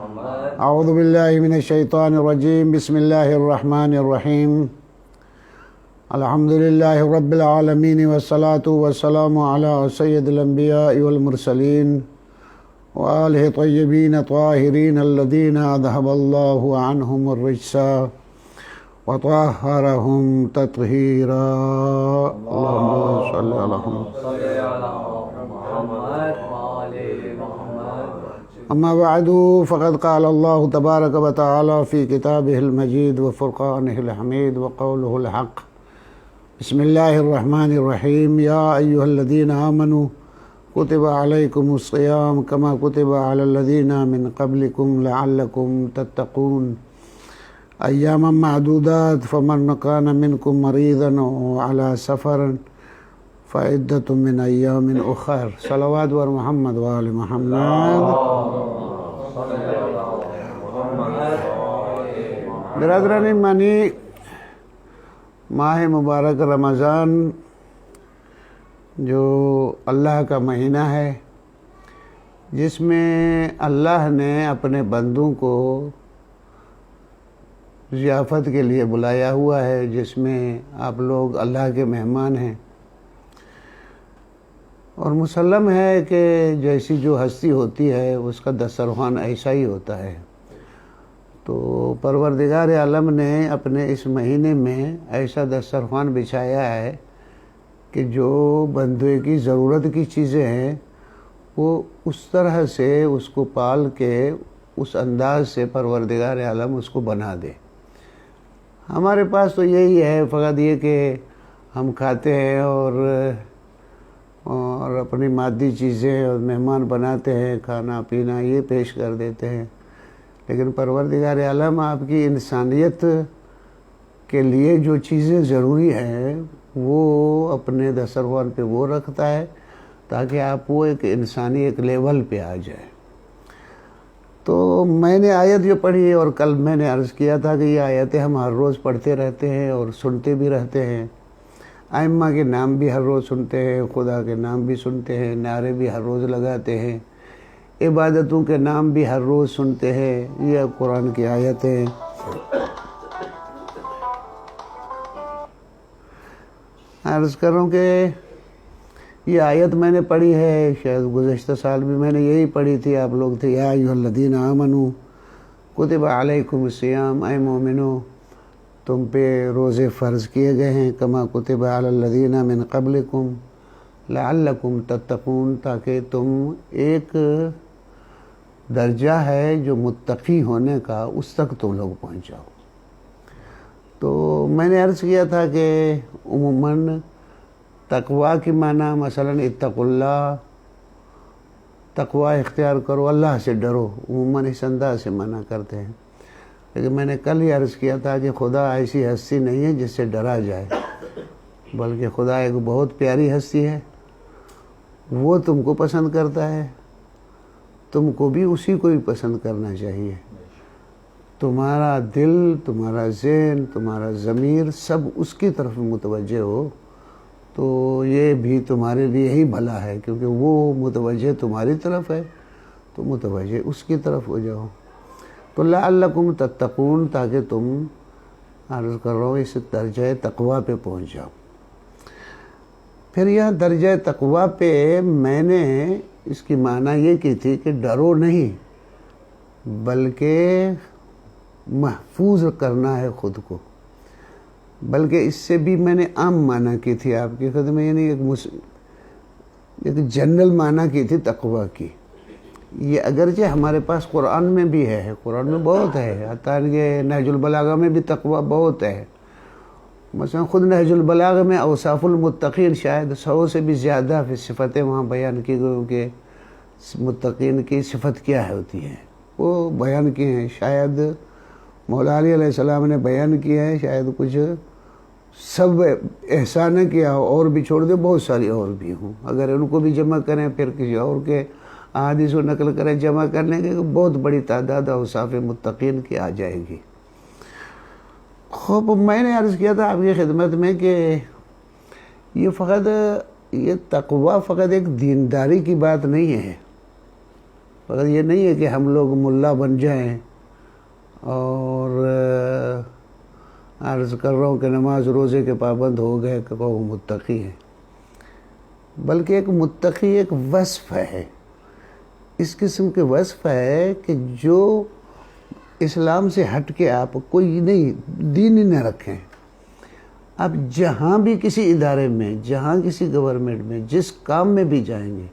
اعوذ باللہ من الشیطان الرجیم، بسم اللہ الرحمن الرحیم، الحمد للہ رب العالمین والصلاة والسلام علی سید الانبیاء والمرسلین وآلہ طیبین طاہرین الذین اذہب اللہ عنہم الرجس وطہرہم تطہیرا۔ اللہم صلی علی اما بعد فقد قال اللہ تبارک وتعالی فی کتابہ المجید وفرقانہ الحمید وقولہ الحق۔ بسم اللہ الرحمن الرحیم، یا ایہا الذین آمنوا کتب علیکم الصیام کما کتب علی الذین من قبلکم لعلکم تتقون ایاما معدودات فمن کان منکم مریضا او علی سفر فعدۃ من ایام اخر۔ صلوات ور محمد وآل محمد۔ برادران ایمانی، ماہ مبارک رمضان جو اللہ کا مہینہ ہے، جس میں اللہ نے اپنے بندوں کو ضیافت کے لیے بلایا ہوا ہے، جس میں آپ لوگ اللہ کے مہمان ہیں، اور مسلم ہے کہ جیسی جو ہستی ہوتی ہے اس کا دسترخوان ایسا ہی ہوتا ہے۔ تو پروردگار عالم نے اپنے اس مہینے میں ایسا دسترخوان بچھایا ہے کہ جو بندے کی ضرورت کی چیزیں ہیں وہ اس طرح سے اس کو پال کے اس انداز سے پروردگار عالم اس کو بنا دے۔ ہمارے پاس تو یہی ہے، فقط یہ کہ ہم کھاتے ہیں اور اپنی مادی چیزیں اور مہمان بناتے ہیں، کھانا پینا یہ پیش کر دیتے ہیں، لیکن پروردگار عالم آپ کی انسانیت کے لیے جو چیزیں ضروری ہیں وہ اپنے دسترخوان پہ وہ رکھتا ہے تاکہ آپ وہ ایک انسانی ایک لیول پہ آ جائے۔ تو میں نے آیت جو پڑھی اور کل میں نے عرض کیا تھا کہ یہ آیتیں ہم ہر روز پڑھتے رہتے ہیں اور سنتے بھی رہتے ہیں، ائمہ کے نام بھی ہر روز سنتے ہیں، خدا کے نام بھی سنتے ہیں، نعرے بھی ہر روز لگاتے ہیں، عبادتوں کے نام بھی ہر روز سنتے ہیں۔ یہ قرآن کی آیتیں عرض کروں کہ یہ آیت میں نے پڑھی ہے، شاید گزشتہ سال بھی میں نے یہی پڑھی تھی، آپ لوگ تھے یا ایھا الذین آمنوا کتب علیکم الصیام، اے مومنو تم پہ روزے فرض کیے گئے ہیں، کما کتب علی الذین من قبلکم لعلکم تتقون، تاکہ تم ایک درجہ ہے جو متقی ہونے کا اس تک تم لوگ پہنچاؤ۔ تو میں نے عرض کیا تھا کہ عموماً تقویٰ کی معنی مثلا اتقوا اللہ، تقویٰ اختیار کرو، اللہ سے ڈرو، عموماً اس انداز سے منع کرتے ہیں، لیکن میں نے کل ہی عرض کیا تھا کہ خدا ایسی ہستی نہیں ہے جس سے ڈرا جائے، بلکہ خدا ایک بہت پیاری ہستی ہے، وہ تم کو پسند کرتا ہے، تم کو بھی اسی کو ہی پسند کرنا چاہیے۔ تمہارا دل، تمہارا ذہن، تمہارا ضمیر سب اس کی طرف متوجہ ہو تو یہ بھی تمہارے لیے ہی بھلا ہے، کیونکہ وہ متوجہ تمہاری طرف ہے تو متوجہ اس کی طرف ہو جاؤ۔ تو لعلکم تتقون، تاکہ تم عرض کر رہا ہوں اس درجہ تقویٰ پہ پہنچ جاؤ۔ پھر یہاں درجہ تقویٰ پہ میں نے اس کی معنی یہ کی تھی کہ ڈرو نہیں بلکہ محفوظ کرنا ہے خود کو، بلکہ اس سے بھی میں نے عام معنی کی تھی آپ کی خدمت، یعنی ایک جنرل معنی کی تھی تقویٰ کی۔ یہ اگرچہ ہمارے پاس قرآن میں بھی ہے، قرآن میں بہت ہے، حتیٰ کہ نہج البلاغہ میں بھی تقویٰ بہت ہے، مثلا خود نہج البلاغہ میں اوصاف المتقین شاید 100 سے بھی زیادہ صفتیں وہاں بیان کی گئی کہ متقین کی صفت کیا ہوتی ہے، وہ بیان کی ہیں، شاید مولا علی علیہ السلام نے بیان کیا ہے، شاید کچھ سب احسان نے کیا ہو، اور بھی چھوڑ دے بہت ساری اور بھی ہوں، اگر ان کو بھی جمع کریں پھر کسی اور کے احادیث و نقل کریں جمع کرنے کے بہت بڑی تعداد اوصاف متقین کی آ جائے گی۔ خوب میں نے عرض کیا تھا آپ کی خدمت میں کہ یہ تقویٰ فقط ایک دینداری کی بات نہیں ہے، مگر یہ نہیں ہے کہ ہم لوگ ملا بن جائیں اور عرض کر رہا ہوں کہ نماز روزے کے پابند ہو گئے کہ وہ متقی ہیں، بلکہ ایک متقی ایک وصف ہے، اس قسم کے وصف ہے کہ جو اسلام سے ہٹ کے آپ کوئی نہیں دین ہی نہ رکھیں، آپ جہاں بھی کسی ادارے میں، جہاں کسی گورنمنٹ میں، جس کام میں بھی جائیں گے،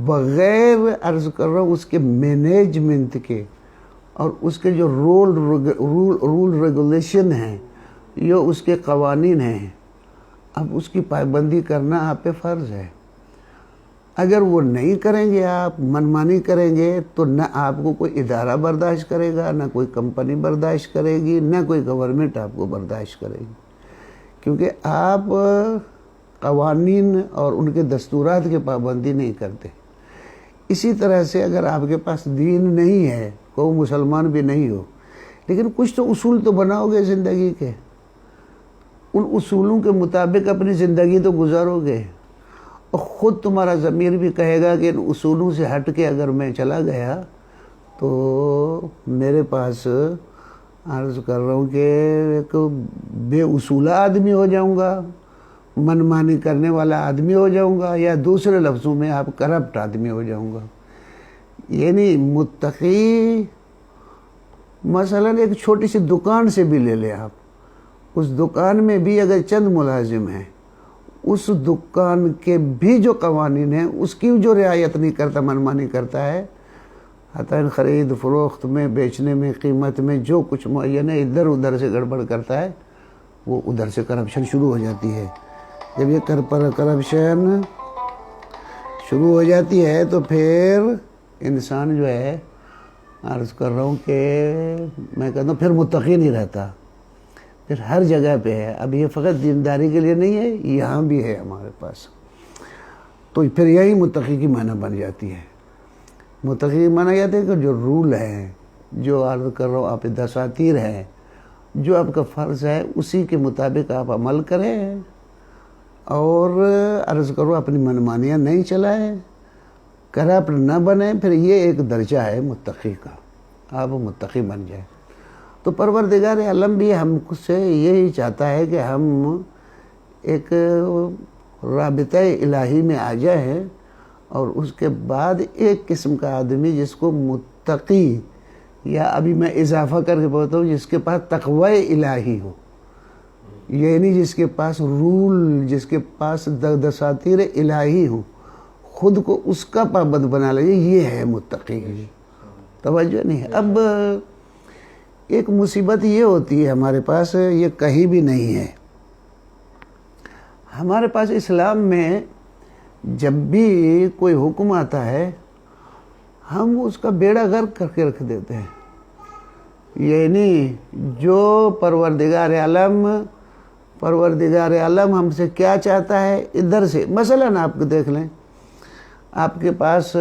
بغیر عرض کر رہا ہوں اس کے مینجمنٹ کے اور اس کے جو رول ریگولیشن ہیں یا اس کے قوانین ہیں، اب اس کی پابندی کرنا آپ پہ فرض ہے۔ اگر وہ نہیں کریں گے، آپ منمانی کریں گے، تو نہ آپ کو کوئی ادارہ برداشت کرے گا، نہ کوئی کمپنی برداشت کرے گی، نہ کوئی گورنمنٹ آپ کو برداشت کرے گی، کیونکہ آپ قوانین اور ان کے دستورات کی پابندی نہیں کرتے۔ اسی طرح سے اگر آپ کے پاس دین نہیں ہے، کوئی مسلمان بھی نہیں ہو، لیکن کچھ تو اصول تو بناؤ گے زندگی کے، ان اصولوں کے مطابق اپنی زندگی تو گزارو گے، اور خود تمہارا ضمیر بھی کہے گا کہ ان اصولوں سے ہٹ کے اگر میں چلا گیا تو میرے پاس عرض کر رہا ہوں کہ ایک بے اصولہ آدمی ہو جاؤں گا، منمانی کرنے والا آدمی ہو جاؤں گا، یا دوسرے لفظوں میں آپ کرپٹ آدمی ہو جاؤں گا۔ یعنی متقی مثلا ایک چھوٹی سی دکان سے بھی لے لیں آپ، اس دکان میں بھی اگر چند ملازم ہیں، اس دکان کے بھی جو قوانین ہیں اس کی جو رعایت نہیں کرتا، منمانی کرتا ہے، حتیٰ خرید فروخت میں، بیچنے میں، قیمت میں جو کچھ معین ہے ادھر ادھر سے گڑبڑ کرتا ہے، وہ ادھر سے کرپشن شروع ہو جاتی ہے۔ جب یہ کرپشن شروع ہو جاتی ہے تو پھر انسان جو ہے عرض کر رہا ہوں کہ میں کہتا ہوں پھر متقی نہیں رہتا، پھر ہر جگہ پہ ہے۔ اب یہ فقط دینداری کے لیے نہیں ہے، یہاں بھی ہے ہمارے پاس، تو پھر یہی متقی کی معنی بن جاتی ہے۔ متقی کی معنی یہ ہے کہ جو رول ہے، جو عرض کر رہا ہوں آپ دساتیر ہے، جو آپ کا فرض ہے اسی کے مطابق آپ عمل کریں اور عرض کرو اپنی منمانیاں نہیں چلائیں، کرپٹ نہ بنیں، پھر یہ ایک درجہ ہے متقی کا، آپ متقی بن جائیں۔ تو پروردگار عالم بھی ہم سے یہی چاہتا ہے کہ ہم ایک رابطہ الہی میں آ جائیں، اور اس کے بعد ایک قسم کا آدمی جس کو متقی، یا ابھی میں اضافہ کر کے بولتا ہوں جس کے پاس تقوی الہی ہو، یعنی جس کے پاس رول، جس کے پاس دساتیر الہی ہو، خود کو اس کا پابند بنا لے، یہ ہے متقی۔ توجہ نہیں ہے۔ اب ایک مصیبت یہ ہوتی ہے ہمارے پاس، یہ کہیں بھی نہیں ہے ہمارے پاس اسلام میں، جب بھی کوئی حکم آتا ہے ہم اس کا بیڑا غرق کر کے رکھ دیتے ہیں، یعنی جو پروردگار عالم ہم سے کیا چاہتا ہے ادھر سے، مثلا آپ کو دیکھ لیں، آپ کے پاس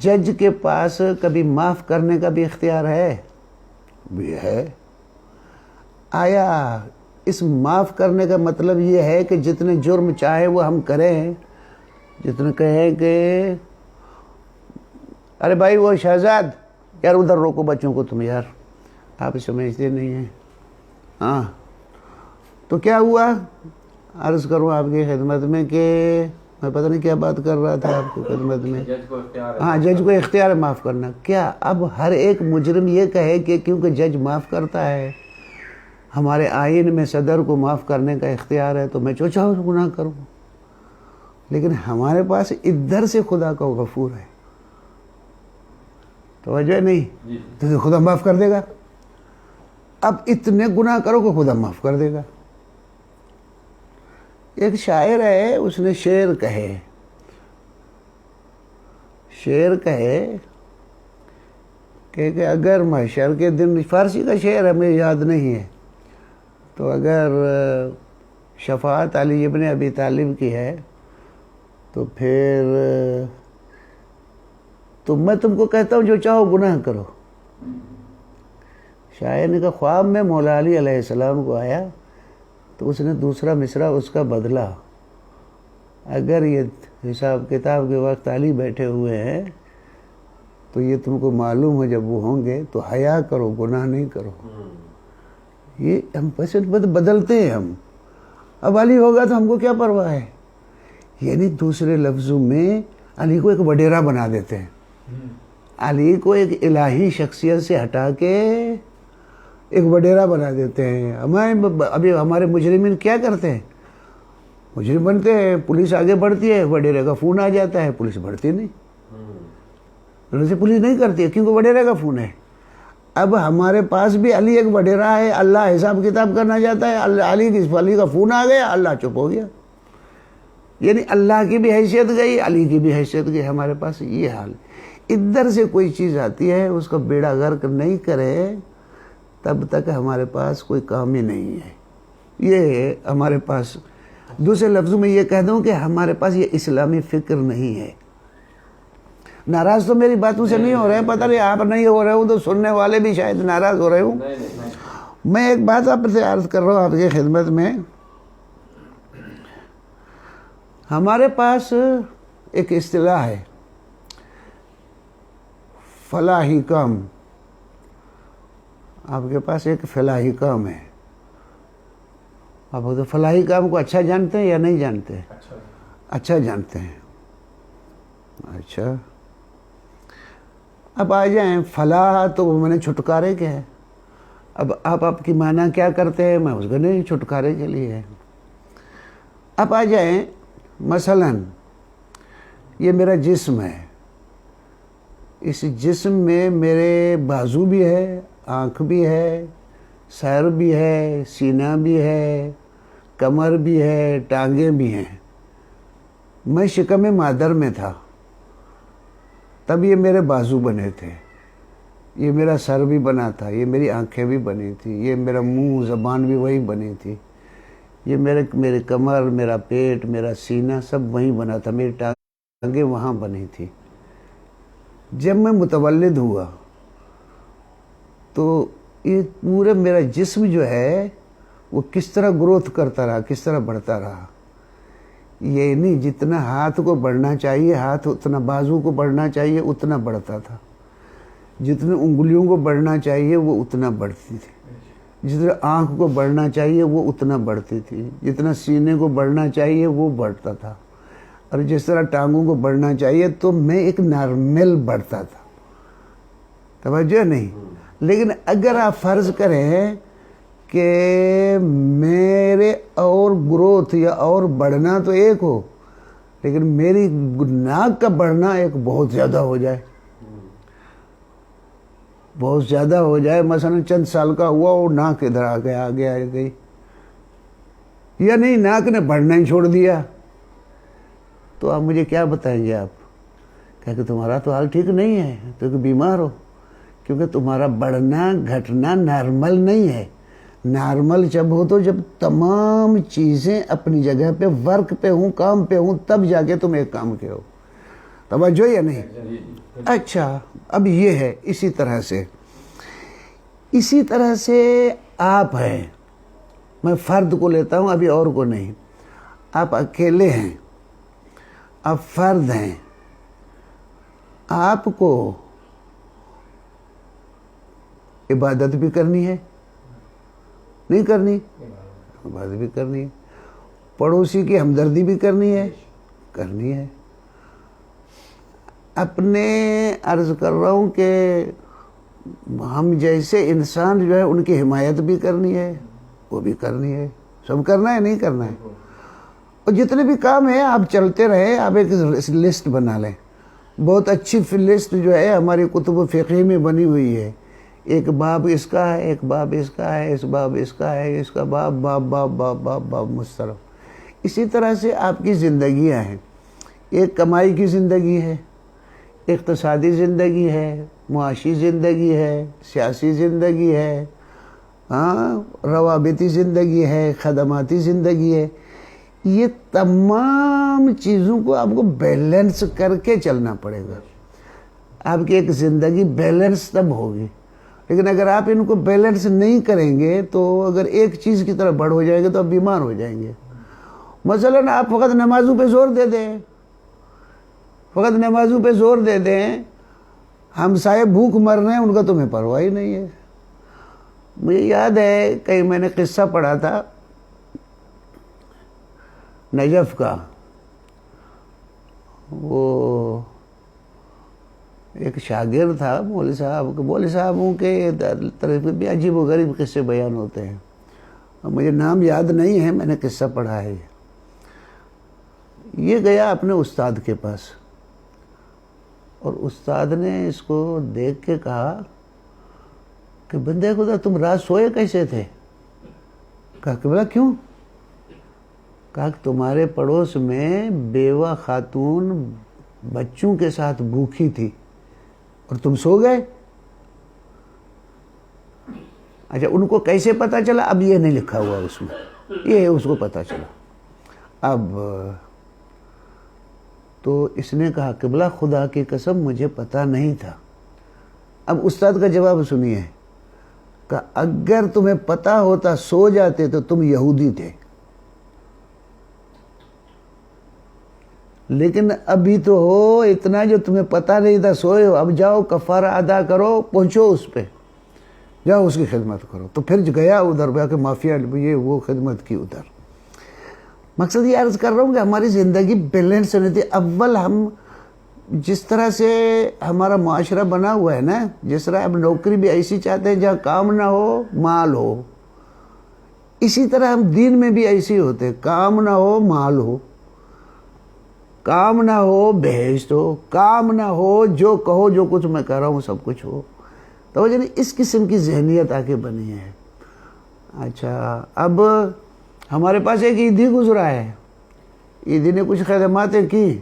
جج کے پاس کبھی معاف کرنے کا بھی اختیار ہے؟ بھی ہے۔ آیا اس معاف کرنے کا مطلب یہ ہے کہ جتنے جرم چاہے وہ ہم کریں، جتنے کہیں کہ ارے بھائی وہ شہزاد یار ادھر روکو بچوں کو، تم یار آپ سمجھتے نہیں ہیں، ہاں تو کیا ہوا؟ عرض کروں آپ کی خدمت میں کہ میں پتہ نہیں کیا بات کر رہا تھا آپ کی خدمت میں، ہاں جج کو اختیار ہے معاف کرنا۔ کیا اب ہر ایک مجرم یہ کہے کہ کیونکہ جج معاف کرتا ہے، ہمارے آئین میں صدر کو معاف کرنے کا اختیار ہے، تو میں جو چاہوں گناہ کروں؟ لیکن ہمارے پاس ادھر سے خدا کا غفور ہے، توجہ نہیں، تو خدا معاف کر دے گا۔ اب اتنے گناہ کرو کہ خدا معاف کر دے گا۔ ایک شاعر ہے، اس نے شعر کہے کہ اگر محشر کے دن، فارسی کا شعر ہمیں یاد نہیں ہے، تو اگر شفاعت علی ابن ابی طالب کی ہے تو پھر تو میں تم کو کہتا ہوں جو چاہو گناہ کرو۔ شاعر نے کہا خواب میں مولا علی علیہ السلام کو آیا تو اس نے دوسرا مصرع اس کا بدلا، اگر یہ حساب کتاب کے وقت علی بیٹھے ہوئے ہیں تو یہ تم کو معلوم ہو جب وہ ہوں گے تو حیا کرو، گناہ نہیں کرو. یہ ہم پسند بدلتے ہیں ہم. اب علی ہوگا تو ہم کو کیا پرواہ ہے. یعنی دوسرے لفظوں میں علی کو ایک وڈیرا بنا دیتے ہیں. علی کو ایک الہی شخصیت سے ہٹا کے ایک وڈیرا بنا دیتے ہیں. ابھی ہمارے مجرمین کیا کرتے ہیں؟ مجرم بنتے ہیں، پولیس آگے بڑھتی ہے، وڈیرے کا فون آ جاتا ہے، پولیس بڑھتی نہیں. پولیس نہیں کرتی ہے کیونکہ وڈیرے کا فون ہے. اب ہمارے پاس بھی علی ایک وڈیرا ہے، اللہ حساب کتاب کرنا چاہتا ہے، علی کا فون آ گیا، اللہ چپ ہو گیا. یعنی اللہ کی بھی حیثیت گئی، علی کی بھی حیثیت گئی. ہمارے پاس یہ حال. ادھر سے کوئی چیز آتی ہے اس کا بیڑا غرق نہیں کرے تب تک ہمارے پاس کوئی کام ہی نہیں ہے. یہ ہمارے پاس، دوسرے لفظوں میں یہ کہہ دوں کہ ہمارے پاس یہ اسلامی فکر نہیں ہے. ناراض تو میری باتوں سے نہیں ہو رہے ہیں، پتہ نہیں آپ نہیں ہو رہے ہوں تو سننے والے بھی شاید ناراض ہو رہے ہوں. میں ایک بات آپ سے عرض کر رہا ہوں آپ کی خدمت میں. ہمارے پاس ایک اصطلاح ہے فلاحی کام. آپ کے پاس ایک فلاحی کام ہے. آپ تو فلاحی کام کو اچھا جانتے ہیں یا نہیں جانتے؟ اچھا جانتے ہیں. اچھا، اب آ جائیں. فلاح تو میں نے چھٹکارے کے ہے. اب آپ کی معنی کیا کرتے ہیں؟ میں اس کو نہیں، چھٹکارے کے لیے ہے. اب آ جائیں، مثلا یہ میرا جسم ہے، اس جسم میں میرے بازو بھی ہے، آنکھ بھی ہے، سر بھی ہے، سینہ بھی ہے، کمر بھی ہے، ٹانگیں بھی ہیں. میں شکم مادر میں تھا تب یہ میرے بازو بنے تھے، یہ میرا سر بھی بنا تھا، یہ میری آنکھیں بھی بنی تھی، یہ میرا منہ زبان بھی وہی بنی تھی، یہ میرے کمر، میرا پیٹ، میرا سینہ سب وہیں بنا تھا، میری ٹانگیں وہاں بنی تھی. جب میں متولد ہوا تو یہ پورا میرا جسم جو ہے وہ کس طرح گروتھ کرتا رہا، کس طرح بڑھتا رہا. یہ نہیں جتنا ہاتھ کو بڑھنا چاہیے، ہاتھ اتنا بازو کو بڑھنا چاہیے اتنا بڑھتا تھا. جتنے انگلیوں کو بڑھنا چاہیے وہ اتنا بڑھتی تھی. جتنا آنکھ کو بڑھنا چاہیے وہ اتنا بڑھتی تھی. جتنا سینے کو بڑھنا چاہیے وہ بڑھتا تھا. اور جس طرح ٹانگوں کو بڑھنا چاہیے تو میں ایک نارمل بڑھتا تھا. توجہ نہیں. لیکن اگر آپ فرض کریں کہ میرے اور گروتھ یا اور بڑھنا تو ایک ہو، لیکن میری ناک کا بڑھنا ایک بہت زیادہ ہو جائے، بہت زیادہ ہو جائے. مثلا چند سال کا ہوا اور ناک ادھر آ گئی، یا نہیں ناک نے بڑھنا ہی چھوڑ دیا، تو آپ مجھے کیا بتائیں گے؟ آپ کہ تمہارا تو حال ٹھیک نہیں ہے، تو بیمار ہو. کیونکہ تمہارا بڑھنا گھٹنا نارمل نہیں ہے. نارمل جب ہو تو جب تمام چیزیں اپنی جگہ پہ، ورک پہ ہوں، کام پہ ہوں، تب جا کے تم ایک کام کے ہو. توجہ یا نہیں؟ اچھا، اب یہ ہے. اسی طرح سے آپ ہیں. میں فرد کو لیتا ہوں، ابھی اور کو نہیں. آپ اکیلے ہیں، آپ فرد ہیں. آپ کو عبادت بھی کرنی ہے، نہیں کرنی؟ عبادت بھی کرنی ہے. پڑوسی کی ہمدردی بھی کرنی ہے. اپنے عرض کر رہا ہوں کہ ہم جیسے انسان جو ہے ان کی حمایت بھی کرنی ہے، وہ بھی کرنی ہے. سب کرنا ہے، نہیں کرنا ہے. اور جتنے بھی کام ہیں آپ چلتے رہیں. آپ ایک لسٹ بنا لیں. بہت اچھی لسٹ جو ہے ہماری کتب فقہ میں بنی ہوئی ہے. ایک باب اس کا ہے، ایک باب اس کا ہے، اس باب اس کا ہے، اس کا باب مسترف. اسی طرح سے آپ کی زندگیاں ہیں. ایک کمائی کی زندگی ہے، اقتصادی زندگی ہے، معاشی زندگی ہے، سیاسی زندگی ہے، روابطی زندگی ہے، خدماتی زندگی ہے. یہ تمام چیزوں کو آپ کو بیلنس کر کے چلنا پڑے گا. آپ کی ایک زندگی بیلنس تب ہوگی. لیکن اگر آپ ان کو بیلنس نہیں کریں گے تو اگر ایک چیز کی طرف بڑھ ہو جائے گا تو آپ بیمار ہو جائیں گے. مثلاً آپ فقط نمازوں پہ زور دے دیں، فقط نمازوں پہ زور دے دیں، ہمسائے بھوک مر رہے ہیں ان کا تمہیں پرواہ ہی نہیں ہے۔ مجھے یاد ہے کہیں میں نے قصہ پڑھا تھا نجف کا، وہ ایک شاگرد تھا مولوی صاحب کے، مولوی صاحبوں کے طرف بھی عجیب و غریب قصے بیان ہوتے ہیں، مجھے نام یاد نہیں ہے، میں نے قصہ پڑھا ہے۔ یہ گیا اپنے استاد کے پاس، اور استاد نے اس کو دیکھ کے کہا کہ بندے خدا تم رات سوئے کیسے تھے؟ کہا کہ بلا کیوں؟ کہا کہ تمہارے پڑوس میں بیوہ خاتون بچوں کے ساتھ بھوکی تھی اور تم سو گئے۔ اچھا ان کو کیسے پتا چلا؟ اب یہ نہیں لکھا ہوا اس میں، یہ اس کو پتا چلا۔ اب تو اس نے کہا کہ بلا خدا کی قسم مجھے پتا نہیں تھا۔ اب استاد کا جواب سنیے کہ اگر تمہیں پتا ہوتا سو جاتے تو تم یہودی تھے، لیکن ابھی تو ہو اتنا جو تمہیں پتا نہیں تھا سوئے ہو، اب جاؤ کفارہ ادا کرو، پہنچو اس پہ، جاؤ اس کی خدمت کرو۔ تو پھر گیا ادھر گیا کہ مافیا یہ وہ خدمت کی ادھر۔ مقصد یہ عرض کر رہا ہوں کہ ہماری زندگی بیلنس نہیں تھی۔ اول ہم جس طرح سے ہمارا معاشرہ بنا ہوا ہے نا، جس طرح اب نوکری بھی ایسی چاہتے ہیں جہاں کام نہ ہو مال ہو، اسی طرح ہم دین میں بھی ایسے ہوتے، کام نہ ہو مال ہو، کام نہ ہو بہشت ہو، کام نہ ہو جو کہو جو کچھ میں کہہ رہا ہوں سب کچھ ہو۔ تو یعنی اس قسم کی ذہنیت آ کے بنی ہے۔ اچھا اب ہمارے پاس ایک عیدی گزرا ہے، عیدی نے کچھ خدماتیں کی،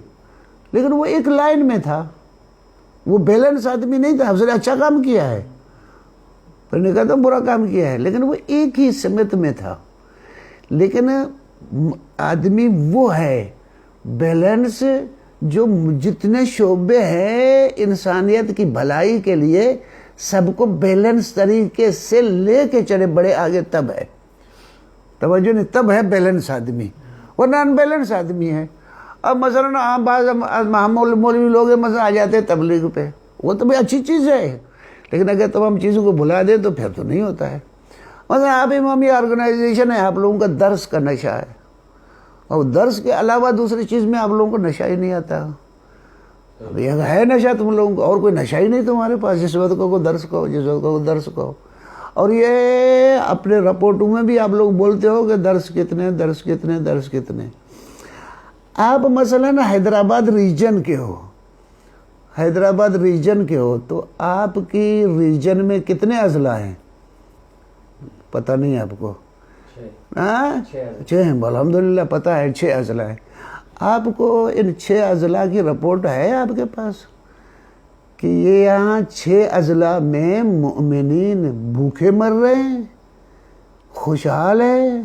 لیکن وہ ایک لائن میں تھا، وہ بیلنس آدمی نہیں تھا۔ افضل اچھا کام کیا ہے، پھر نے کہا تو برا کام کیا ہے، لیکن وہ ایک ہی سمت میں تھا۔ لیکن آدمی وہ ہے بیلنس جو جتنے شعبے ہیں انسانیت کی بھلائی کے لیے سب کو بیلنس طریقے سے لے کے چلے بڑے آگے، تب ہے توجہ نہیں، تب ہے بیلنس آدمی، ورنہ ان بیلنس آدمی ہے۔ اب مثلا بعض مولوی لوگ مثلا آ جاتے ہیں تبلیغ پہ، وہ تو بھی اچھی چیز ہے، لیکن اگر تمام چیزوں کو بھلا دیں تو پھر تو نہیں ہوتا ہے۔ مثلا آپ امامی آرگنائزیشن ہے، آپ لوگوں کا درس کا نشہ ہے، اور درس کے علاوہ دوسری چیز میں آپ لوگوں کو نشہ ہی نہیں آتا۔ اب یہ ہے نشہ تم لوگوں کو، اور کوئی نشہ ہی نہیں تمہارے پاس، جس وقت کو درس کہو، جس وقت کو درس کہو۔ اور یہ اپنے رپورٹوں میں بھی آپ لوگ بولتے ہو کہ درس کتنے درس کتنے درس کتنے۔ آپ مثلا حیدرآباد ریجن کے ہو، حیدرآباد ریجن کے ہو تو آپ کی ریجن میں کتنے اضلاع ہیں؟ پتہ نہیں آپ کو؟ 6 ہیں، الحمدللہ پتہ ہے 6 اضلاع ہیں۔ آپ کو ان 6 اضلاع کی رپورٹ ہے آپ کے پاس کہ یہ یہاں 6 اضلاع میں مؤمنین بھوکے مر رہے ہیں، خوشحال ہیں،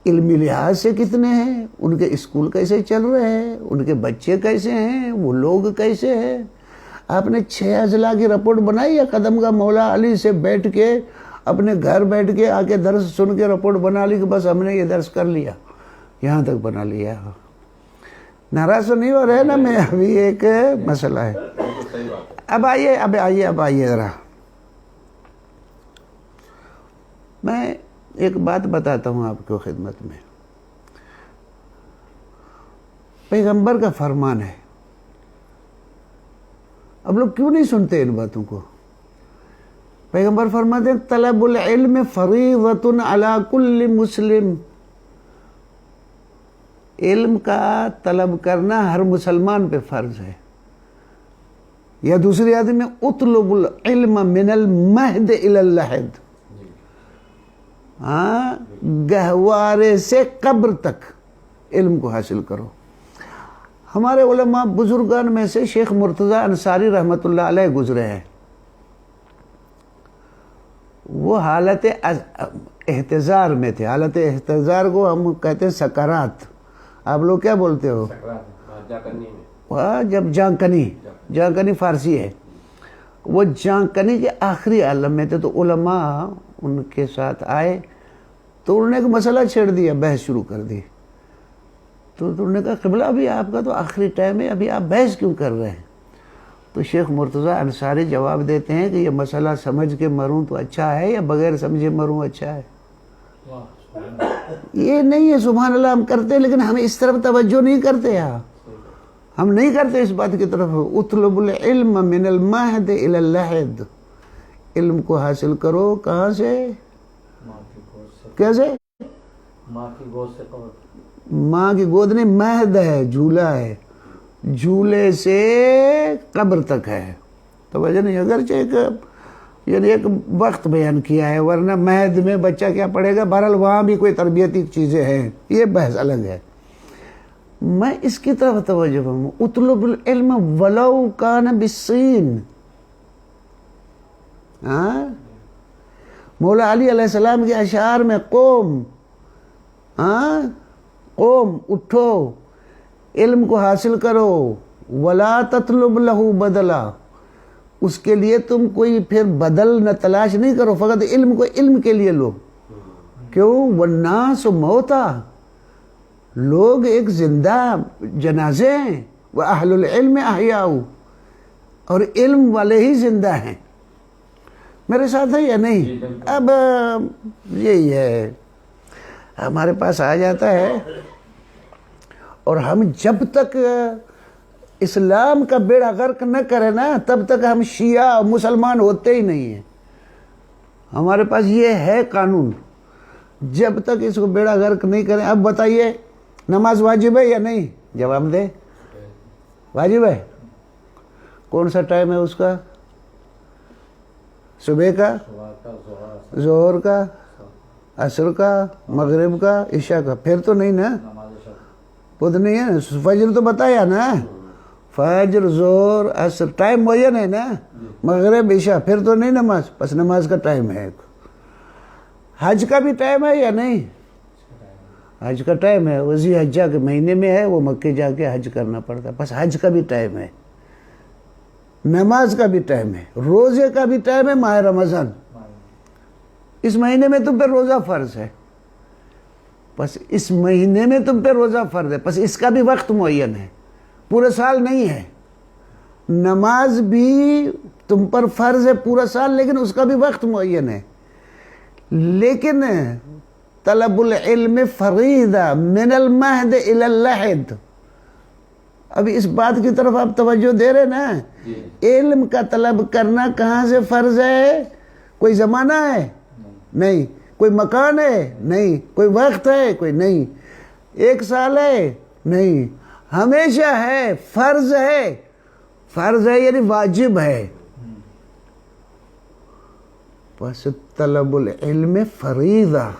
علمی لحاظ سے کتنے ہیں، ان کے اسکول کیسے چل رہے ہیں، ان کے بچے کیسے ہیں، وہ لوگ کیسے ہیں؟ آپ نے 6 اضلاع کی رپورٹ بنائی یا قدم کا مولا علی سے بیٹھ کے اپنے گھر بیٹھ کے آ کے درس سن کے رپورٹ بنا لی کہ بس ہم نے یہ درس کر لیا، یہاں تک بنا لیا؟ ناراض تو نہیں ہو رہے نا؟ میں ابھی ایک مسئلہ ہے۔ اب آئیے ذرا میں ایک بات بتاتا ہوں آپ کو خدمت میں۔ پیغمبر کا فرمان ہے، اب لوگ کیوں نہیں سنتے ان باتوں کو؟ پیغمبر فرماتے ہیں طلب العلم فریضۃ علی کل مسلم، علم کا طلب کرنا ہر مسلمان پہ فرض ہے۔ یا دوسری آدمی میں اطلب العلم من المہد الی اللحد، گہوارے سے قبر تک علم کو حاصل کرو۔ ہمارے علماء بزرگان میں سے شیخ مرتضی انصاری رحمۃ اللہ علیہ گزرے ہیں، وہ حالت احتضار میں تھے۔ حالت احتضار کو ہم کہتے ہیں سکرات، آپ لوگ کیا بولتے ہو؟ جب جانکنی فارسی ہے، وہ جانکنی کے آخری عالم میں تھے، تو علماء ان کے ساتھ آئے تو انہوں نے ایک مسئلہ چھیڑ دیا، بحث شروع کر دی تو انہوں نے کہا قبلہ ابھی آپ کا تو آخری ٹائم ہے، ابھی آپ بحث کیوں کر رہے ہیں؟ تو شیخ مرتضیٰ انصاری جواب دیتے ہیں کہ یہ مسئلہ سمجھ کے مروں تو اچھا ہے یا بغیر سمجھے مروں اچھا ہے؟ یہ نہیں ہے سبحان اللہ ہم کرتے ہیں، لیکن ہم اس طرف توجہ نہیں کرتے یہاں، ہم نہیں کرتے اس بات کی طرف. اطلب العلم من المہد الی اللحد، علم کو حاصل کرو کہاں سے؟ کیسے؟ ماں کی گود سے قبر. ماں کی گود نہیں، مہد ہے، جھولا ہے، جھولے سے قبر تک ہے. توجہ نہیں، اگرچہ ایک وقت بیان کیا ہے، ورنہ مہد میں بچہ کیا پڑھے گا؟ بہرحال وہاں بھی کوئی تربیتی چیزیں ہیں، یہ بحث الگ ہے. میں اس کی طرف توجہ ہوں. اطلب العلم ولو کان بالصین. مولا علی علیہ السلام کے اشعار میں قوم اٹھو، علم کو حاصل کرو، ولا تطلب لہ بدلا، اس کے لیے تم کوئی پھر بدل نہ تلاش نہیں کرو، فقط علم کو علم کے لیے لو. کیوں؟ والناس موتا، لوگ ایک زندہ جنازے ہیں، وَأَهْلُ الْعِلْمِ أَحْيَاءُ، اور علم والے ہی زندہ ہیں. میرے ساتھ ہے یا نہیں؟ اب یہی ہے، ہمارے پاس آ جاتا ہے اور ہم جب تک اسلام کا بیڑا غرق نہ کرے نا تب تک ہم شیعہ مسلمان ہوتے ہی نہیں ہیں. ہمارے پاس یہ ہے قانون، جب تک اس کو بیڑا غرق نہیں کریں. اب بتائیے نماز واجب ہے یا نہیں؟ جواب دے. واجب ہے. کون سا ٹائم ہے اس کا؟ صبح کا، ظہر کا، عصر کا، مغرب کا، عشاء کا. پھر تو نہیں نا، خود نہیں ہے. فجر تو بتایا نا، فجر، ظہر، عصر، ٹائم وہی نہیں نا، مغرب، عشاء. پھر تو نہیں نماز، بس نماز کا ٹائم ہے. حج کا بھی ٹائم ہے یا نہیں؟ حج کا ٹائم ہے، وزی حجہ کے مہینے میں ہے، وہ مکے جا کے حج کرنا پڑتا ہے. بس حج کا بھی ٹائم ہے، نماز کا بھی ٹائم ہے، روزے کا بھی ٹائم ہے. ماہ رمضان، اس مہینے میں تم پہ روزہ فرض ہے، بس اس مہینے میں تم پہ روزہ فرض ہے، بس اس کا بھی وقت معین ہے، پورے سال نہیں ہے. نماز بھی تم پر فرض ہے پورا سال، لیکن اس کا بھی وقت معین ہے. لیکن طلب العلم فریضہ من المہد الی اللحد. ابھی اس بات کی طرف آپ توجہ دے رہے نا، علم کا طلب کرنا کہاں سے فرض ہے؟ کوئی زمانہ ہے؟ نہیں. کوئی مکان ہے؟ نہیں. کوئی وقت ہے؟ کوئی نہیں. 1 سال ہے؟ نہیں. ہمیشہ ہے، فرض ہے. فرض ہے یعنی واجب ہے. بس طلب العلم فریضہ.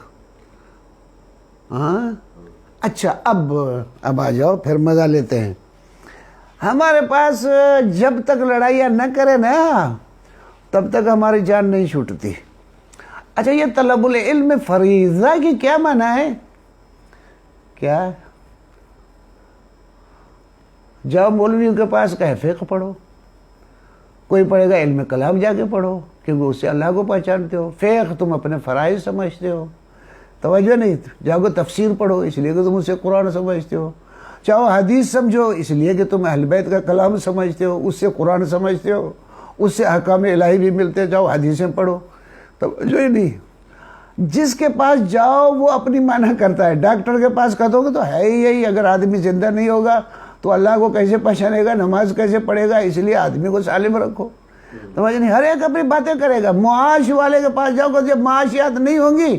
اچھا اب آ جاؤ، پھر مزہ لیتے ہیں. ہمارے پاس جب تک لڑائیاں نہ کرے نا تب تک ہماری جان نہیں چھوٹتی. اچھا یہ طلب العلم فریضہ کی کیا معنی ہے؟ کیا؟ جاؤ مولویوں کے پاس کہے فقہ پڑھو، کوئی پڑھے گا علم کلام جا کے پڑھو کیونکہ اس سے اللہ کو پہچانتے ہو. فقہ تم اپنے فرائض سمجھتے ہو. توجہ نہیں، جاؤ گے تفسیر پڑھو اس لیے کہ تم اسے قرآن سمجھتے ہو. چاہو حدیث سمجھو اس لیے کہ تم اہل بیت کا کلام سمجھتے ہو، اس سے قرآن سمجھتے ہو، اس سے احکام الہی بھی ملتے. جاؤ حدیثیں پڑھو. توجہ ہی نہیں. جس کے پاس جاؤ وہ اپنی معنی کرتا ہے. ڈاکٹر کے پاس کہو گے تو ہے ہی یہی، اگر آدمی زندہ نہیں ہوگا تو اللہ کو کیسے پہچانے گا، نماز کیسے پڑھے گا، اس لیے آدمی کو سالم رکھو. سمجھ نہیں، ہر ایک اپنی باتیں کرے گا. معاش والے کے پاس جاؤ گے جب معاشیات نہیں ہوں گی.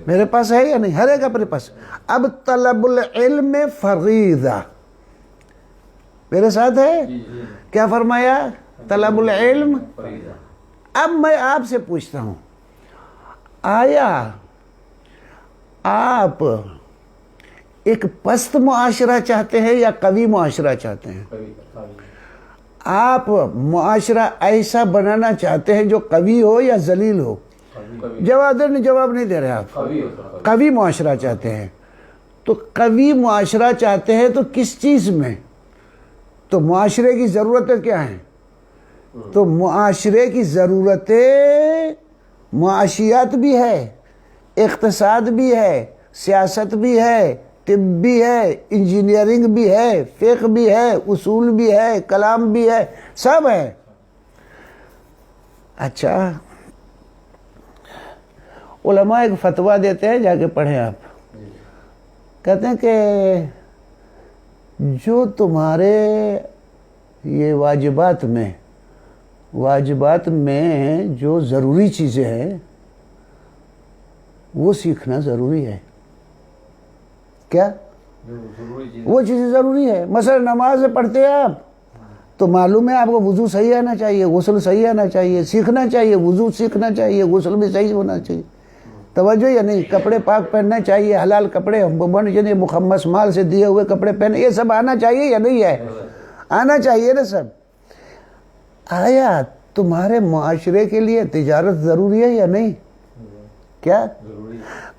میرے پاس ہے یا نہیں؟ ہر ایک اپنے پاس. اب طلب العلم فریضہ، میرے ساتھ ہے؟ کیا فرمایا؟ طلب العلم. اب میں آپ سے پوچھتا ہوں، آیا آپ ایک پست معاشرہ چاہتے ہیں یا قوی معاشرہ چاہتے ہیں؟ آپ معاشرہ ایسا بنانا چاہتے ہیں جو قوی ہو یا ذلیل ہو؟ جواب نہیں دے رہے آپ. قوی معاشرہ چاہتے ہیں. تو قوی معاشرہ چاہتے ہیں تو کس چیز میں؟ تو معاشرے کی ضرورتیں کیا ہیں؟ تو معاشرے کی ضرورتیں معاشیات بھی ہے، اقتصاد بھی ہے، سیاست بھی ہے، طب بھی ہے، انجینئرنگ بھی ہے، فقہ بھی ہے، اصول بھی ہے، کلام بھی ہے، سب ہے۔ اچھا، علماء ایک فتویٰ دیتے ہیں، جا کے پڑھیں آپ، کہتے ہیں کہ جو تمہارے یہ واجبات میں جو ضروری چیزیں ہیں وہ سیکھنا ضروری ہے۔ کیا؟ وہ چیزیں ضروری ہے۔ مثلا نماز پڑھتے ہیں آپ تو معلوم ہے آپ کو وضو صحیح آنا چاہیے، غسل صحیح آنا چاہیے، سیکھنا چاہیے، وضو سیکھنا چاہیے، غسل بھی صحیح ہونا چاہیے، توجہ یا نہیں؟ کپڑے پاک پہننا چاہیے، حلال کپڑے، یعنی مخمس مال سے دیے ہوئے کپڑے پہنے، یہ سب آنا چاہیے یا نہیں ہے؟ آنا چاہیے نا سب۔ آیا تمہارے معاشرے کے لیے تجارت ضروری ہے یا نہیں؟ کیا؟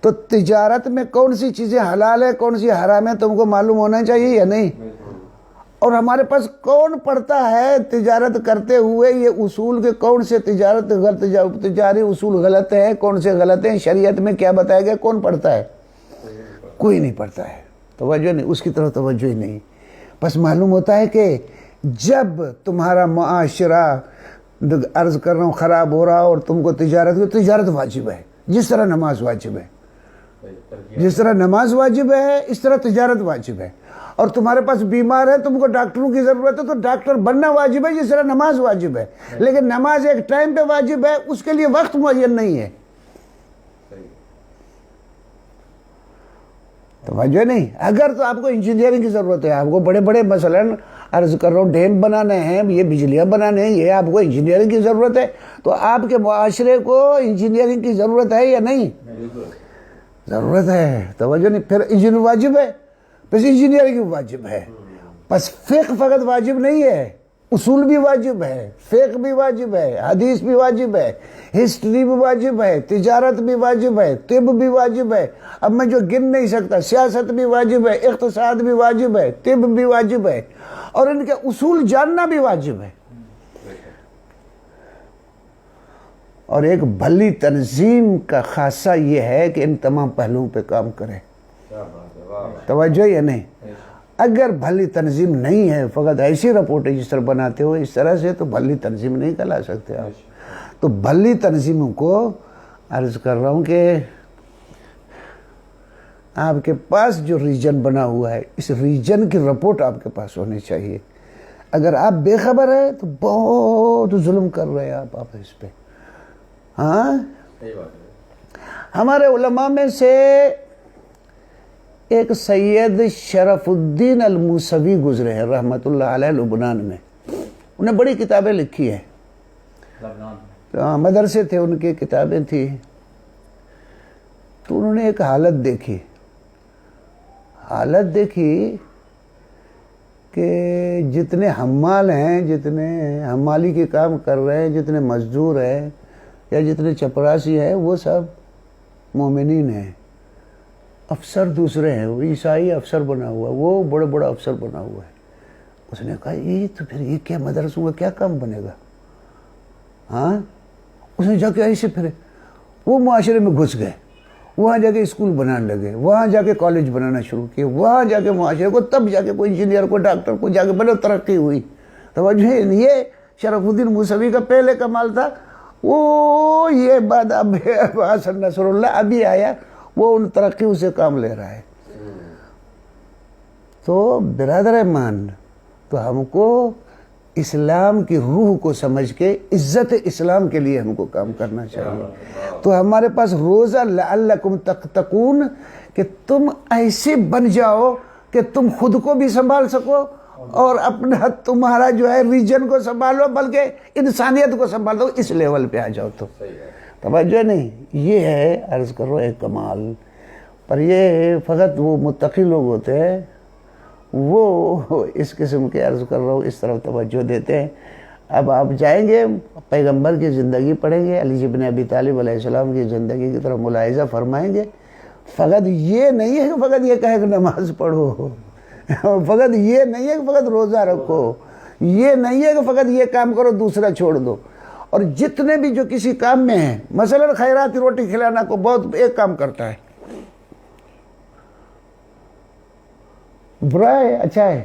تو تجارت میں کون سی چیزیں حلال ہے، کون سی حرام ہے، تم کو معلوم ہونا چاہیے یا نہیں؟ اور ہمارے پاس کون پڑھتا ہے تجارت کرتے ہوئے یہ اصول کے کون سے تجاری اصول غلط ہے، کون سے غلط ہیں، شریعت میں کیا بتایا گیا، کون پڑھتا ہے؟ کوئی نہیں پڑھتا ہے، توجہ نہیں، اس کی طرف توجہ ہی نہیں۔ بس معلوم ہوتا ہے کہ جب تمہارا معاشرہ عرض کر رہا ہوں خراب ہو رہا اور تم کو تجارت واجب ہے، جس طرح نماز واجب ہے، جس طرح نماز واجب ہے اس طرح تجارت واجب ہے، اور تمہارے پاس بیمار ہے، تم کو ڈاکٹروں کی ضرورت ہے تو ڈاکٹر بننا واجب ہے، جس طرح نماز واجب ہے، لیکن نماز ایک ٹائم پہ واجب ہے، اس کے لیے وقت معین نہیں ہے، توجہ نہیں۔ اگر تو آپ کو انجینئرنگ کی ضرورت ہے، آپ کو بڑے بڑے مثلاً عرض کر رہا ہوں ڈیم بنانے ہیں، یہ بجلیاں بنانے ہیں، یہ آپ کو انجینئرنگ کی ضرورت ہے، تو آپ کے معاشرے کو انجینئرنگ کی ضرورت ہے یا نہیں؟ ضرورت ہے، توجہ نہیں۔ پھر انجینئر واجب ہے، پھر انجینئرنگ واجب ہے، بس فقہ فقط واجب نہیں ہے، اصول بھی واجب ہے، فقہ بھی واجب ہے، حدیث بھی واجب ہے، ہسٹری بھی واجب ہے، تجارت بھی واجب ہے، طب بھی واجب ہے، اب میں جو گن نہیں سکتا، سیاست بھی واجب ہے، اقتصاد بھی واجب ہے، طب بھی واجب ہے، اور ان کے اصول جاننا بھی واجب ہے۔ اور ایک بھلی تنظیم کا خاصہ یہ ہے کہ ان تمام پہلوؤں پہ کام کرے، توجہ یا نہیں؟ اگر بھلی تنظیم نہیں ہے، فقط ایسی رپورٹیں جس طرح بناتے ہو اس طرح سے، تو بھلی تنظیم نہیں کہلا سکتے آپ۔ تو بھلی تنظیموں کو عرض کر رہا ہوں کہ آپ کے پاس جو ریجن بنا ہوا ہے، اس ریجن کی رپورٹ آپ کے پاس ہونی چاہیے۔ اگر آپ بے خبر ہیں تو بہت ظلم کر رہے ہیں آپ اس پہ۔ ہاں، ہمارے علماء میں سے ایک سید شرف الدین الموسوی گزرے ہیں رحمت اللہ علیہ، لبنان میں، انہیں بڑی کتابیں لکھی ہیں، مدرسے تھے ان کی، کتابیں تھیں، تو انہوں نے ایک حالت دیکھی کہ جتنے حمال ہیں، جتنے حمالی کے کام کر رہے ہیں، جتنے مزدور ہیں یا جتنے چپراسی ہیں، وہ سب مومنین ہیں، افسر دوسرے ہیں، وہ عیسائی افسر بنا ہوا ہے، وہ بڑا بڑا افسر بنا ہوا ہے۔ اس نے کہا یہ تو پھر یہ کیا مدرسوں کا کیا کام بنے گا؟ ہاں، اس نے جا کے ایسے پھر وہ معاشرے میں گھس گئے، وہاں جا کے اسکول بنانے لگے، وہاں جا کے کالج بنانا شروع کیے، وہاں جا کے معاشرے کو، تب جا کے کوئی انجینئر کو، ڈاکٹر کو جا کے بڑے ترقی ہوئی، توجہ ہے۔ یہ شرف الدین موسوی کا پہلے کمال تھا، وہ یہ بات اب حسن نصر اللہ ابھی آیا، وہ ان ترقیوں سے کام لے رہا ہے۔ تو برادر مان، تو ہم کو اسلام کی روح کو سمجھ کے عزت اسلام کے لیے ہم کو کام کرنا چاہیے۔ تو ہمارے پاس روزہ لعلکم تتقون، کہ تم ایسے بن جاؤ کہ تم خود کو بھی سنبھال سکو اور اپنا تمہارا جو ہے ریجن کو سنبھالو، بلکہ انسانیت کو سنبھال دو، اس لیول پہ آ جاؤ۔ تو توجہ نہیں، یہ ہے عرض کرو ایک کمال۔ پر یہ فقط وہ متقی لوگ ہوتے ہیں، وہ اس قسم کے عرض کر رہا ہوں اس طرف توجہ دیتے ہیں۔ اب آپ جائیں گے پیغمبر کی زندگی پڑھیں گے، علی بن ابی طالب علیہ السلام کی زندگی کی طرف ملاحظہ فرمائیں گے، فقط یہ نہیں ہے کہ فقط یہ کہے کہ نماز پڑھو، فقط یہ نہیں ہے کہ فقط روزہ رکھو، یہ نہیں ہے کہ فقط یہ کام کرو دوسرا چھوڑ دو، اور جتنے بھی جو کسی کام میں ہیں، مثلا خیرات روٹی کھلانا کو بہت ایک کام کرتا ہے، برا ہے اچھا ہے؟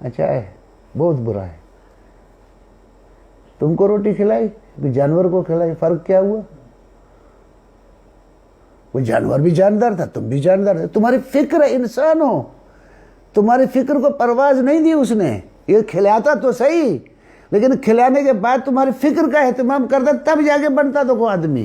اچھا ہے، بہت برا ہے. تم کو روٹی کھلائی کہ جانور کو کھلائی، فرق کیا ہوا؟ وہ جانور بھی جاندار تھا، تم بھی جاندار تھے. تمہاری فکر انسان ہو، تمہاری فکر کو پرواز نہیں دی اس نے. یہ کھلاتا تو صحیح، لیکن کھلانے کے بعد تمہاری فکر کا اہتمام کرتا تب جا کے بنتا تو کوئی آدمی.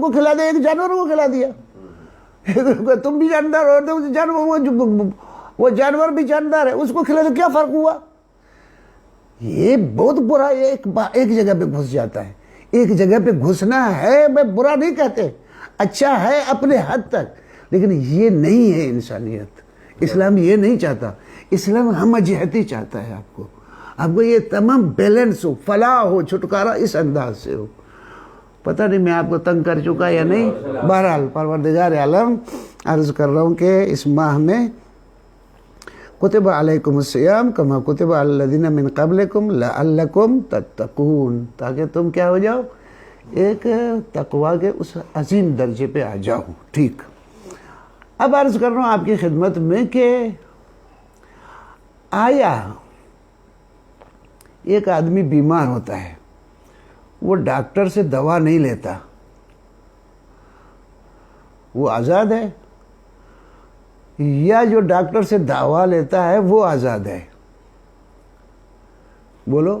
کو کھلا دیا، ایک جانور کو کھلا دیا. تم بھی جاندار ہو، تو وہ جانور بھی جاندار ہے، اس کو کھلا تو کیا فرق ہوا؟ یہ بہت برا ہے. ایک جگہ پہ گھس جاتا ہے. ایک جگہ پہ گھسنا ہے، میں برا نہیں کہتے، اچھا ہے اپنے حد تک، لیکن یہ نہیں ہے انسانیت. اسلام یہ نہیں چاہتا. اسلام ہم جہتی چاہتا ہے. آپ کو یہ تمام بیلنس ہو، فلاح ہو، چھٹکارا اس انداز سے ہو. پتہ نہیں میں آپ کو تنگ کر چکا یا نہیں. بہرحال پروردگار عالم عرض کر رہا ہوں کہ اس ماہ میں کتب علیکم الصیام کما کتب علی الذین من قبلکم لعلکم تتقون، تاکہ تم کیا ہو جاؤ، ایک تقوی کے اس عظیم درجے پہ آ جاؤ. ٹھیک، اب عرض کر رہا ہوں آپ کی خدمت میں کہ آیا ایک آدمی بیمار ہوتا ہے، وہ ڈاکٹر سے دوا نہیں لیتا، وہ آزاد ہے؟ یا جو ڈاکٹر سے دوا لیتا ہے وہ آزاد ہے؟ بولو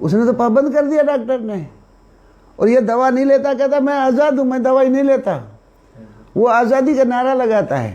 اس نے تو پابند کر دیا ڈاکٹر نے. اور یہ دوا نہیں لیتا، کہتا میں آزاد ہوں، میں دوائی نہیں لیتا. وہ آزادی کا نعرہ لگاتا ہے.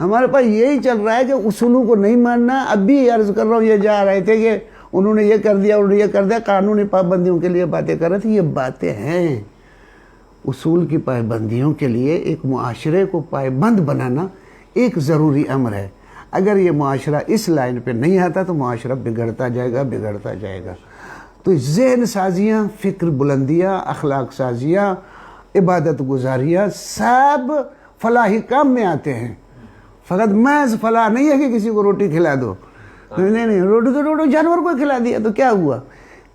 ہمارے پاس یہی چل رہا ہے کہ اصولوں کو نہیں ماننا. اب بھی عرض کر رہا ہوں، یہ جا رہے تھے کہ انہوں نے یہ کر دیا، انہوں نے یہ کر دیا، قانونی پابندیوں کے لیے باتیں کر رہے تھے. یہ باتیں ہیں. اصول کی پابندیوں کے لیے ایک معاشرے کو پابند بنانا ایک ضروری امر ہے. اگر یہ معاشرہ اس لائن پہ نہیں آتا تو معاشرہ بگڑتا جائے گا، بگڑتا جائے گا. تو ذہن سازیاں، فکر بلندیاں، اخلاق سازیاں، عبادت گزاریاں سب فلاحی کام میں آتے ہیں. فقط محض فلاح نہیں ہے کہ کسی کو روٹی کھلا دو. نہیں، روٹی تو روٹی جانور کو کھلا دیا تو کیا ہوا؟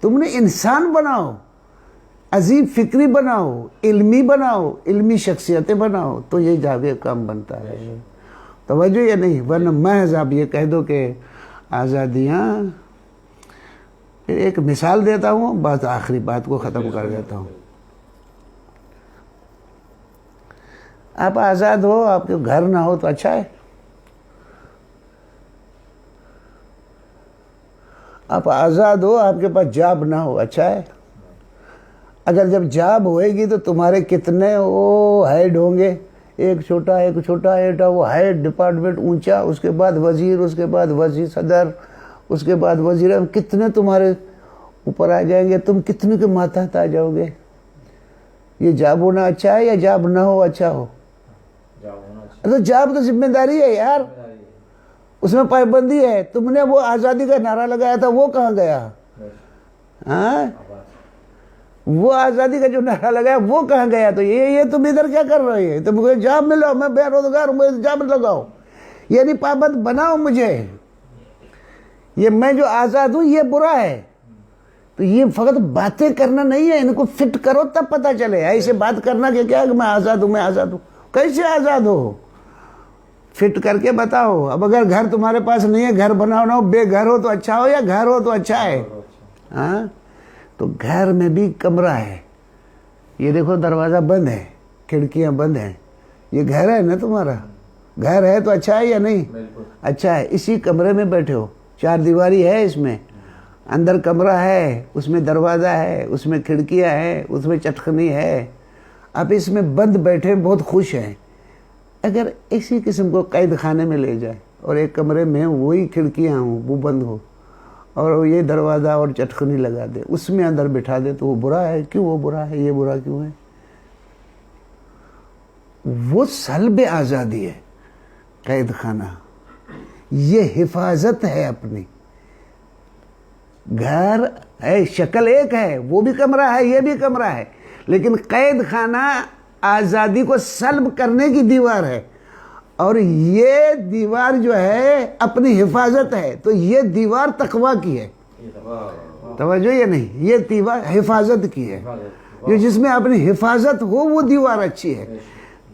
تم نے انسان بناؤ، عظیم فکری بناؤ، علمی بناؤ، علمی شخصیتیں بناؤ، تو یہ جاگے کام بنتا ہے. توجہ یا نہیں؟ ورنہ محض آپ یہ کہہ دو کہ آزادیاں. ایک مثال دیتا ہوں، بات آخری بات کو ختم کر دیتا ہوں. آپ آزاد ہو، آپ کے گھر نہ ہو تو اچھا ہے. آپ آزاد ہو، آپ کے پاس جاب نہ ہو، اچھا ہے. اگر جب جاب ہوئے گی تو تمہارے کتنے وہ ہیڈ ہوں گے، ایک چھوٹا ہیڈ، وہ ہیڈ ڈپارٹمنٹ اونچا، اس کے بعد وزیر، اس کے بعد وزیر صدر، اس کے بعد وزیر، کتنے تمہارے اوپر آ جائیں گے. تم کتنے کے ماتحت آ جاؤ گے. یہ جاب ہونا اچھا ہے یا جاب نہ ہو اچھا ہو؟ جاب ہونا اچھا تو جاب تو ذمہ داری ہے یار، ہے اس میں پابندی ہے. تم نے وہ آزادی کا نعرہ لگایا تھا، وہ کہاں گیا؟ ہاں، وہ آزادی کا جو نعرہ لگایا وہ کہاں گیا؟ تو یہ تم ادھر کیا کر رہے ہیں؟ تم مجھے جاب ملو، میں بے روزگار ہوں، مجھے جاب لگاؤ. یعنی پابند بناؤ مجھے. یہ میں جو آزاد ہوں یہ برا ہے. تو یہ فقط باتیں کرنا نہیں ہے، ان کو فٹ کرو تب پتہ چلے. ایسے بات کرنا کہ کیا کہ میں آزاد ہوں، میں آزاد ہوں. کیسے آزاد ہو؟ فٹ کر کے بتاؤ. اب اگر گھر تمہارے پاس نہیں ہے، گھر بناؤ نہ ہو، بے گھر ہو تو اچھا ہو یا گھر ہو تو اچھا ہے؟ ہاں، تو گھر میں بھی کمرہ ہے. یہ دیکھو دروازہ بند ہے، کھڑکیاں بند ہیں. یہ گھر ہے نا تمہارا؟ گھر ہے تو اچھا ہے یا نہیں؟ بالکل اچھا ہے. اسی کمرے میں بیٹھے ہو، 4 دیواری ہے، اس میں اندر کمرہ ہے، اس میں دروازہ ہے، اس میں کھڑکیاں ہیں، اس میں چٹخنی ہے. آپ اس میں بند بیٹھے بہت خوش ہیں. اگر اسی قسم کو قید خانے میں لے جائے اور ایک کمرے میں وہی کھڑکیاں ہوں، وہ بند ہو، اور یہ دروازہ اور چٹخنی لگا دے، اس میں اندر بٹھا دے، تو وہ برا ہے؟ کیوں وہ برا ہے؟ یہ برا کیوں ہے؟ وہ سلب آزادی ہے قید خانہ. یہ حفاظت ہے اپنی. گھر ہے، شکل ایک ہے، وہ بھی کمرہ ہے، یہ بھی کمرہ ہے، لیکن قید خانہ آزادی کو سلب کرنے کی دیوار ہے. اور یہ دیوار جو ہے اپنی حفاظت ہے، تو یہ دیوار تقویٰ کی ہے، توجہ یہ نہیں، یہ دیوار حفاظت کی ہے، جو جس میں اپنی حفاظت ہو وہ دیوار اچھی ہے۔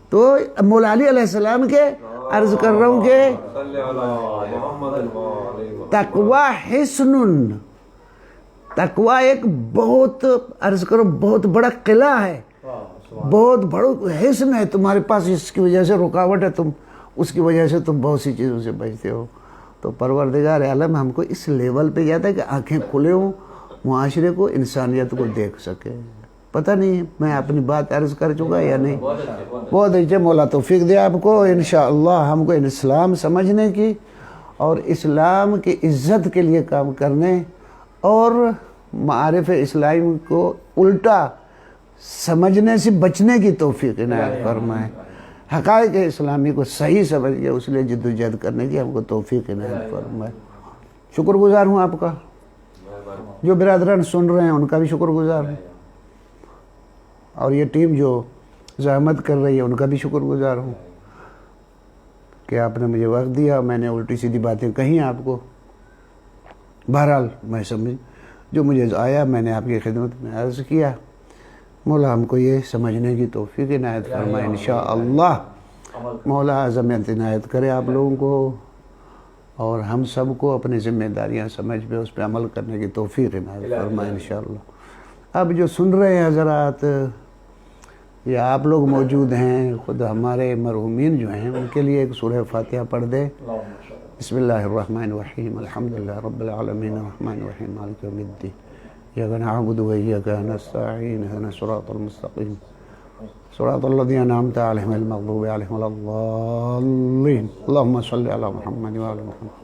تو مولا علی علیہ السلام کے عرض کر رہا ہوں کہ تقویٰ حصن، تقویٰ ایک بہت عرض کرو بہت بڑا قلعہ ہے، بہت بڑا حصن ہے تمہارے پاس، اس کی وجہ سے رکاوٹ ہے، تم اس کی وجہ سے تم بہت سی چیزوں سے بچتے ہو۔ تو پروردگار عالم ہم کو اس لیول پہ جاتا ہے کہ آنکھیں کھلے ہوں، معاشرے کو، انسانیت کو دیکھ سکے۔ پتہ نہیں میں اپنی بات عرض کر چکا یا نہیں؟ بہت اچھے، مولا توفیق دے آپ کو انشاءاللہ ہم کو اسلام سمجھنے کی اور اسلام کی عزت کے لیے کام کرنے اور معارف اسلام کو الٹا سمجھنے سے بچنے کی توفیق عنایت فرمائے، حقائق اسلامی کو صحیح سمجھ کے اس لیے جد و جہد کرنے کی ہم کو توفیق عنایت فرمائے۔ شکر گزار ہوں آپ کا، جو برادران سن رہے ہیں ان کا بھی شکر گزار ہوں، اور یہ ٹیم جو زحمت کر رہی ہے ان کا بھی شکر گزار ہوں کہ آپ نے مجھے وقت دیا، میں نے الٹی سیدھی باتیں کہیں آپ کو، بہرحال میں سمجھ جو مجھے آیا میں نے آپ کی خدمت میں عرض کیا۔ مولا ہم کو یہ سمجھنے کی توفیق عنایت فرمائے انشاءاللہ، مولا عظمت عنایت کرے آپ لوگوں کو اور ہم سب کو اپنی ذمہ داریاں سمجھ پہ اس پہ عمل کرنے کی توفیق عنایت فرمائے انشاءاللہ۔ اب جو سن رہے ہیں حضرات یا آپ لوگ موجود ہیں، خود ہمارے مرحومین جو ہیں ان کے لیے ایک سورہ فاتحہ پڑھ دے۔ بسم اللہ الرحمن الرحیم، الحمدللہ رب العالمین الرحمن الرحیم مالک یوم الدین، ایاک نعبد و ایاک نستعین، اہدنا الصراط المستقیم صراط الذین انعمت علیہم غیر المغضوب علیہم ولا الضالین، اللہم صل علی محمد وعلی محمد۔